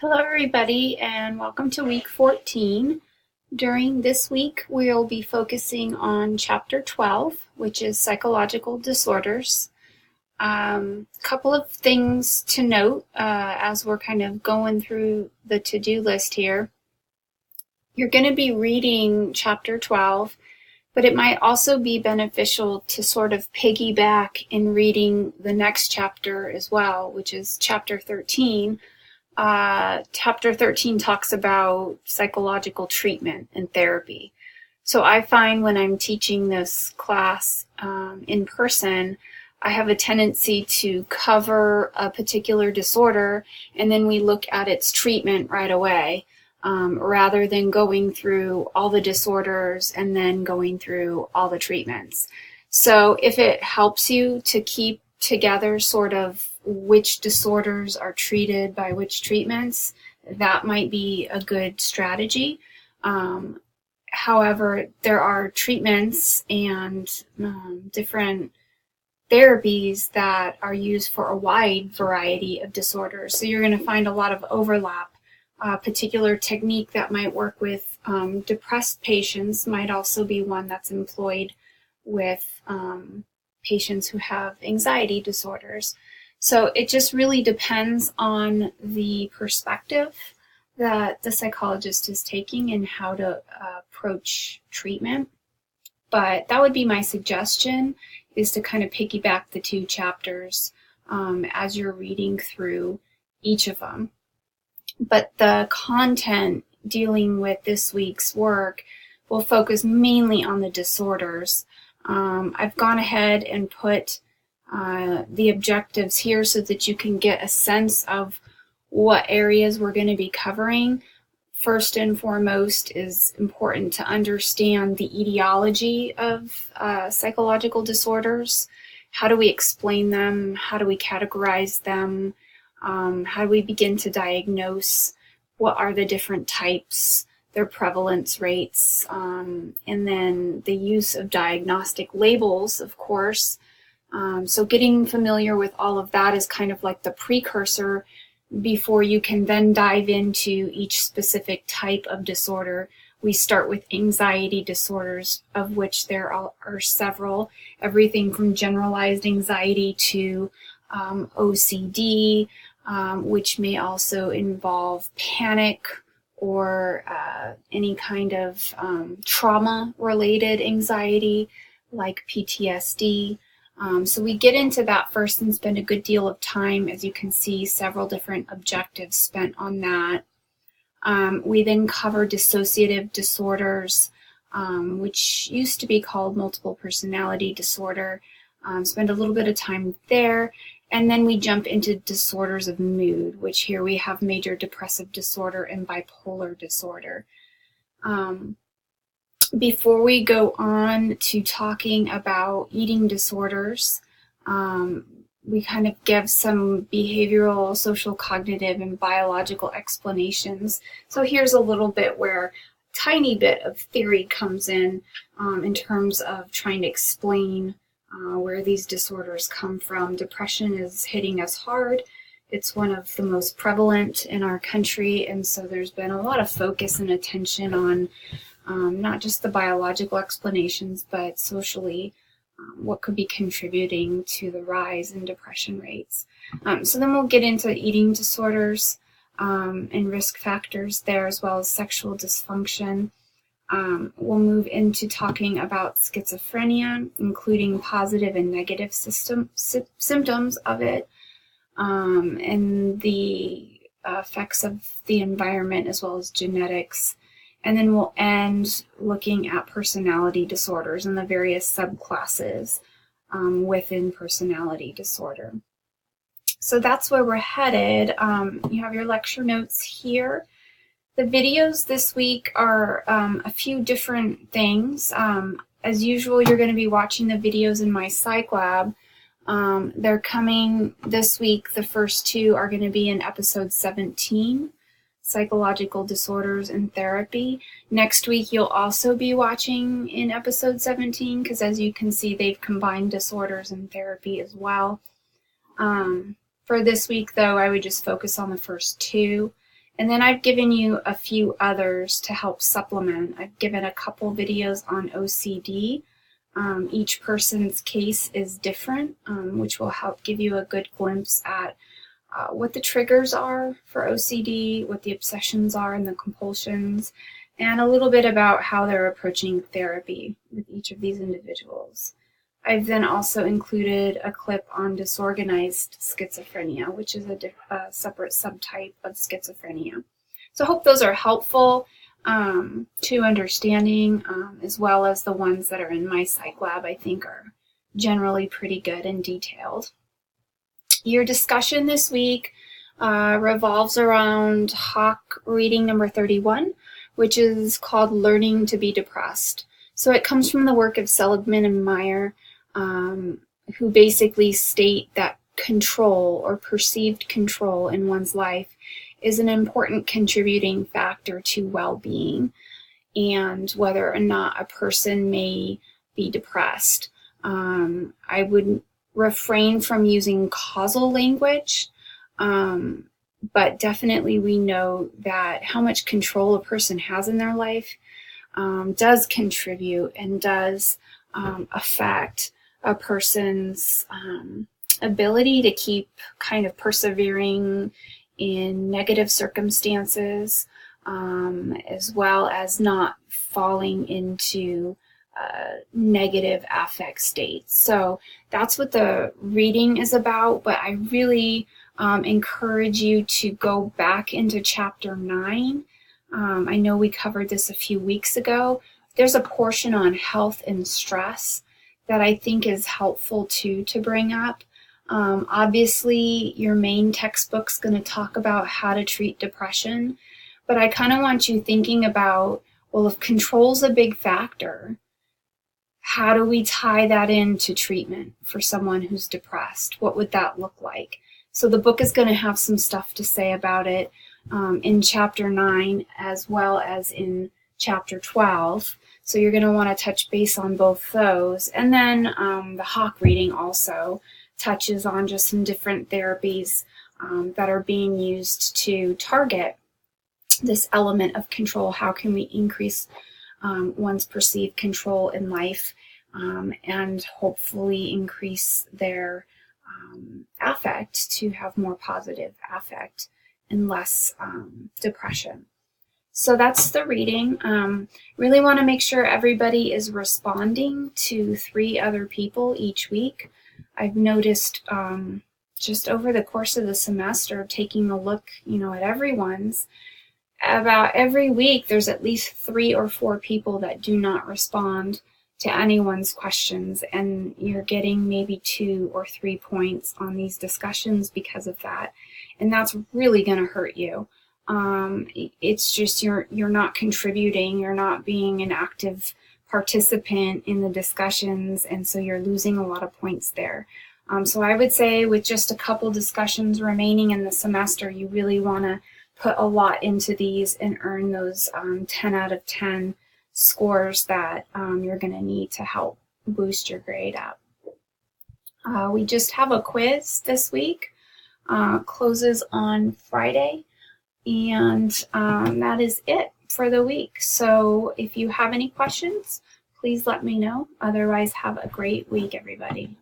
Hello, everybody, and welcome to week 14. During this week, we'll be focusing on chapter 12, which is psychological disorders. Couple of things to note as we're kind of going through the to-do list here. You're going to be reading chapter 12, but it might also be beneficial to sort of piggyback in reading the next chapter as well, which is chapter 13. Chapter 13 talks about psychological treatment and therapy. So I find when I'm teaching this class in person, I have a tendency to cover a particular disorder and then we look at its treatment right away, rather than going through all the disorders and then going through all the treatments. So if it helps you to keep together sort of which disorders are treated by which treatments, that might be a good strategy. However, there are treatments and different therapies that are used for a wide variety of disorders. So you're going to find a lot of overlap. A particular technique that might work with depressed patients might also be one that's employed with patients who have anxiety disorders. So it just really depends on the perspective that the psychologist is taking and how to approach treatment. But that would be my suggestion, is to kind of piggyback the two chapters as you're reading through each of them. But the content dealing with this week's work will focus mainly on the disorders. I've gone ahead and put the objectives here so that you can get a sense of what areas we're going to be covering. First and foremost is important to understand the etiology of psychological disorders. How do we explain them? How do we categorize them? How do we begin to diagnose? What are the different types, their prevalence rates, and then the use of diagnostic labels, of course. So getting familiar with all of that is kind of like the precursor before you can then dive into each specific type of disorder. We start with anxiety disorders, of which there are several, everything from generalized anxiety to OCD, which may also involve panic or any kind of trauma-related anxiety like PTSD. So we get into that first and spend a good deal of time. As you can see, several different objectives spent on that. We then cover dissociative disorders, which used to be called multiple personality disorder. Spend a little bit of time there. And then we jump into disorders of mood, which here we have major depressive disorder and bipolar disorder. Before we go on to talking about eating disorders, we kind of give some behavioral, social, cognitive, and biological explanations. So here's a little bit where a tiny bit of theory comes in terms of trying to explain where these disorders come from. Depression is hitting us hard. It's one of the most prevalent in our country, and so there's been a lot of focus and attention on not just the biological explanations, but socially, what could be contributing to the rise in depression rates. So then we'll get into eating disorders and risk factors there, as well as sexual dysfunction. We'll move into talking about schizophrenia, including positive and negative symptoms of it, and the effects of the environment as well as genetics. And then we'll end looking at personality disorders and the various subclasses within personality disorder. So that's where we're headed. You have your lecture notes here. The videos this week are a few different things. As usual, you're going to be watching the videos in my psych lab. They're coming this week. The first two are going to be in episode 17. Psychological disorders and therapy. Next week, you'll also be watching in episode 17, because as you can see, they've combined disorders and therapy as well. For this week, though, I would just focus on the first two. And then I've given you a few others to help supplement. I've given a couple videos on OCD. Each person's case is different, which will help give you a good glimpse at what the triggers are for OCD, what the obsessions are and the compulsions, and a little bit about how they're approaching therapy with each of these individuals. I've then also included a clip on disorganized schizophrenia, which is a separate subtype of schizophrenia. So I hope those are helpful to understanding, as well as the ones that are in my psych lab, I think are generally pretty good and detailed. Your discussion this week revolves around Hawk reading number 31, which is called Learning to be Depressed. So it comes from the work of Seligman and Meyer, who basically state that control or perceived control in one's life is an important contributing factor to well-being and whether or not a person may be depressed. I would refrain from using causal language, but definitely we know that how much control a person has in their life does contribute and does affect a person's ability to keep kind of persevering in negative circumstances, as well as not falling into negative affect states. So that's what the reading is about, but I really encourage you to go back into chapter 9. I know we covered this a few weeks ago. There's a portion on health and stress that I think is helpful too to bring up. Obviously, your main textbook's going to talk about how to treat depression, but I kind of want you thinking about, well, if control's a big factor, how do we tie that into treatment for someone who's depressed? What would that look like? So the book is going to have some stuff to say about it in chapter 9 as well as in chapter 12. So you're going to want to touch base on both those. And then the Hawk reading also touches on just some different therapies that are being used to target this element of control. How can we increase one's perceived control in life and hopefully increase their affect to have more positive affect and less depression. So that's the reading. Really want to make sure everybody is responding to 3 other people each week. I've noticed just over the course of the semester, taking a look, at everyone's, about every week there's at least 3 or 4 people that do not respond to anyone's questions, and you're getting maybe 2 or 3 points on these discussions because of that, and that's really going to hurt you. It's just you're not contributing, you're not being an active participant in the discussions, and so you're losing a lot of points there. So I would say with just a couple discussions remaining in the semester, you really want to put a lot into these and earn those 10 out of 10 scores that you're going to need to help boost your grade up. We just have a quiz this week, closes on Friday, and that is it for the week. So if you have any questions, please let me know. Otherwise, have a great week, everybody.